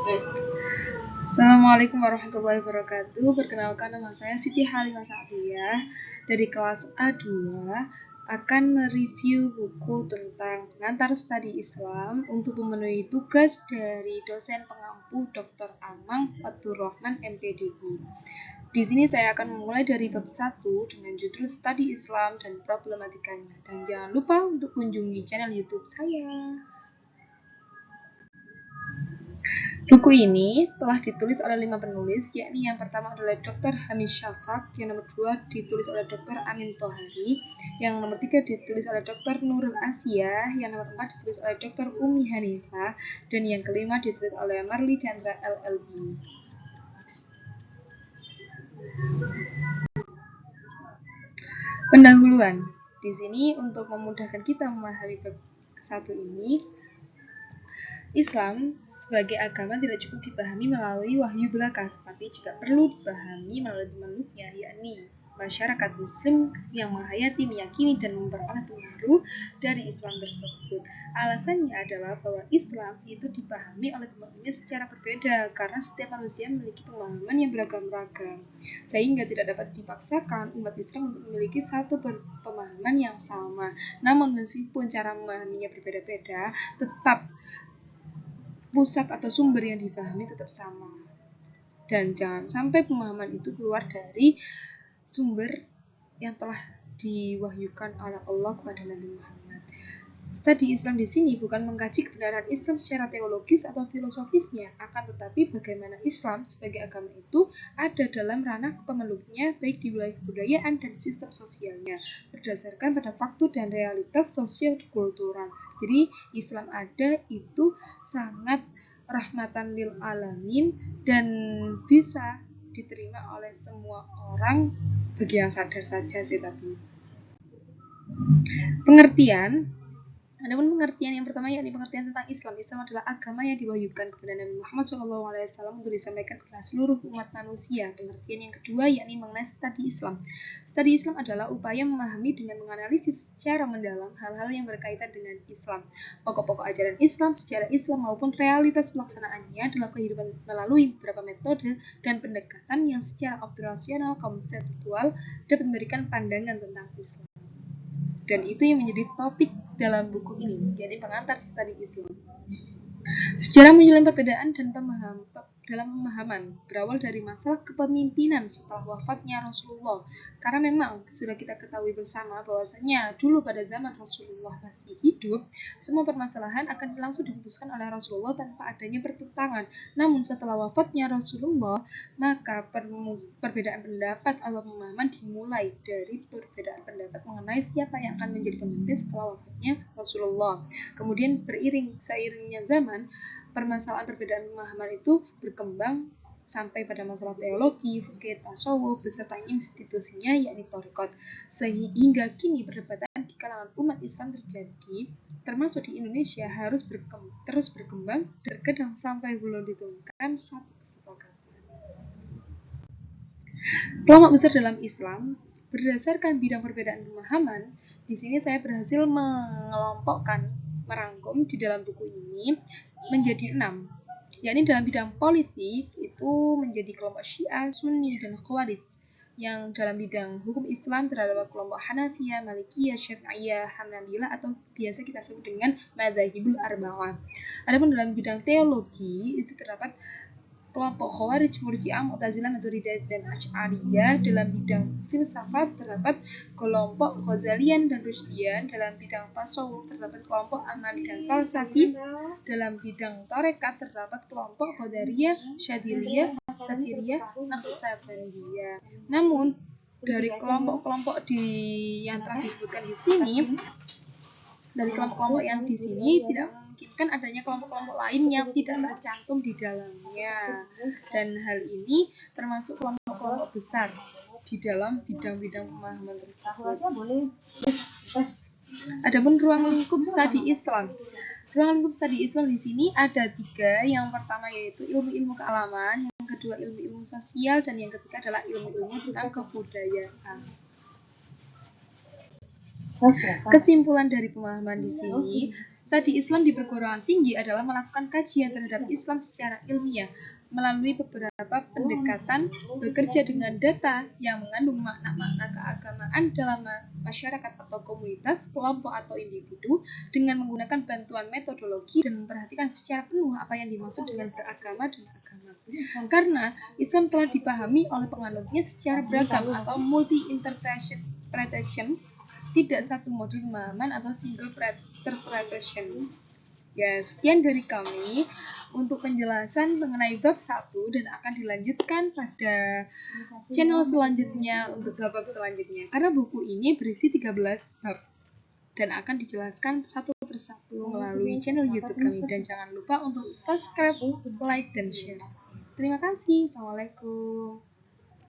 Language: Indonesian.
Assalamualaikum warahmatullahi wabarakatuh. Perkenalkan, nama saya Siti Halimah Sa'diyah dari kelas A2 akan mereview buku tentang pengantar studi Islam untuk memenuhi tugas dari dosen pengampu Dr. Amang Fathurrahman MPDI. Di sini saya akan memulai dari bab 1 dengan judul Studi Islam dan Problematikanya. Dan jangan lupa untuk kunjungi channel YouTube saya. Buku ini telah ditulis oleh 5 penulis, yakni yang pertama adalah Dr. Hamid Syafaq, yang nomor 2 ditulis oleh Dr. Amin Tohari, yang nomor 3 ditulis oleh Dr. Nurul Asia, yang nomor 4 ditulis oleh Dr. Umi Hanifah, dan yang kelima ditulis oleh Marli Chandra LLB. Pendahuluan. Di sini untuk memudahkan kita memahami bab 1 ini, Islam sebagai agama tidak cukup dipahami melalui wahyu belaka, tetapi juga perlu dipahami melalui pemeluknya, yakni masyarakat muslim yang menghayati, meyakini, dan memperoleh pengaruh dari Islam tersebut. Alasannya adalah bahwa Islam itu dipahami oleh pemeluknya secara berbeda, karena setiap manusia memiliki pemahaman yang beragam-ragam, sehingga tidak dapat dipaksakan umat Islam untuk memiliki satu pemahaman yang sama. Namun meskipun cara memahaminya berbeda-beda, tetap pusat atau sumber yang dipahami tetap sama, dan jangan sampai pemahaman itu keluar dari sumber yang telah diwahyukan oleh Allah kepada Nabi Muhammad. Studi Islam di sini bukan mengkaji kebenaran Islam secara teologis atau filosofisnya, akan tetapi bagaimana Islam sebagai agama itu ada dalam ranah pemeluknya, baik di wilayah kebudayaan dan sistem sosialnya, berdasarkan pada fakta dan realitas sosio-kultural. Jadi Islam ada itu sangat rahmatan lil alamin dan bisa diterima oleh semua orang bagi yang sadar saja sih. Tapi pengertian yang pertama yakni pengertian tentang Islam. Islam adalah agama yang diwahyukan kepada Nabi Muhammad SAW untuk disampaikan kepada seluruh umat manusia. Pengertian yang kedua yakni mengenai studi Islam. Studi Islam adalah upaya memahami dengan menganalisis secara mendalam hal-hal yang berkaitan dengan Islam, pokok-pokok ajaran Islam, sejarah Islam maupun realitas pelaksanaannya dalam kehidupan melalui beberapa metode dan pendekatan yang secara operasional konseptual dapat memberikan pandangan tentang Islam. Dan itu yang menjadi topik dalam buku ini, yaitu pengantar studi Islam. Sejarah menunjukkan perbedaan dan dalam pemahaman berawal dari masalah kepemimpinan setelah wafatnya Rasulullah. Karena memang sudah kita ketahui bersama bahwasanya dulu pada zaman Rasulullah masih hidup, semua permasalahan akan langsung diputuskan oleh Rasulullah tanpa adanya pertentangan. Namun setelah wafatnya Rasulullah, maka perbedaan pendapat atau pemahaman dimulai dari perbedaan pendapat mengenai siapa yang akan menjadi pemimpin setelah wafatnya Rasulullah. Kemudian seiringnya zaman, permasalahan perbedaan pemahaman itu berkembang sampai pada masalah teologi, fikih, tasawuf, beserta institusinya yakni thariqat. Sehingga kini perdebatan di kalangan umat Islam terjadi, termasuk di Indonesia, harus terus berkembang, terkadang sampai belum ditemukan satu kesepakatan. Kelompok besar dalam Islam berdasarkan bidang perbedaan pemahaman. Di sini saya berhasil merangkum di dalam buku ini menjadi 6, yakni dalam bidang politik itu menjadi kelompok Syiah, Sunni, dan Khawarij. Yang dalam bidang hukum Islam terdapat kelompok Hanafiyah, Malikiyah, Syafi'iyah, Hanabilah atau biasa kita sebut dengan Madzhabul Arba'ah. Adapun dalam bidang teologi itu terdapat kelompok Khawarij, Murji'ah, Mu'tazilah, Maturidiyah, dan Asy'ariyah. Dalam bidang filsafat terdapat kelompok Ghazalian dan Rushdiyah. Dalam bidang tasawuf terdapat kelompok Amali dan Falsafi. Dalam bidang tarekat terdapat kelompok Qadariyah, Syadiliyah, Satiriyah, Naqsabandiyah. Namun dari kelompok-kelompok yang telah disebutkan di sini, dari kelompok-kelompok yang di sini tidak memungkinkan adanya kelompok-kelompok lain yang tidak tercantum di dalamnya, dan hal ini termasuk kelompok-kelompok besar di dalam bidang-bidang pemahaman tersebut. Adapun ruang lingkup studi Islam. Ruang lingkup studi Islam di sini ada 3. Yang pertama yaitu ilmu-ilmu kealaman, yang kedua ilmu-ilmu sosial, dan yang ketiga adalah ilmu-ilmu tentang kebudayaan. Kesimpulan dari pemahaman di sini, Studi Islam di perguruan tinggi adalah melakukan kajian terhadap Islam secara ilmiah melalui beberapa pendekatan, bekerja dengan data yang mengandung makna-makna keagamaan dalam masyarakat atau komunitas, kelompok atau individu, dengan menggunakan bantuan metodologi dan memperhatikan secara penuh apa yang dimaksud dengan beragama dan agama. Karena Islam telah dipahami oleh penganutnya secara beragam atau multi-interpretation, tidak satu model pemahaman atau single interpretation. Ya, sekian dari kami untuk penjelasan mengenai bab 1 dan akan dilanjutkan pada channel selanjutnya untuk bab selanjutnya. Karena buku ini berisi 13 bab dan akan dijelaskan satu persatu melalui channel YouTube kami. Dan jangan lupa untuk subscribe, like, dan share. Terima kasih. Assalamualaikum.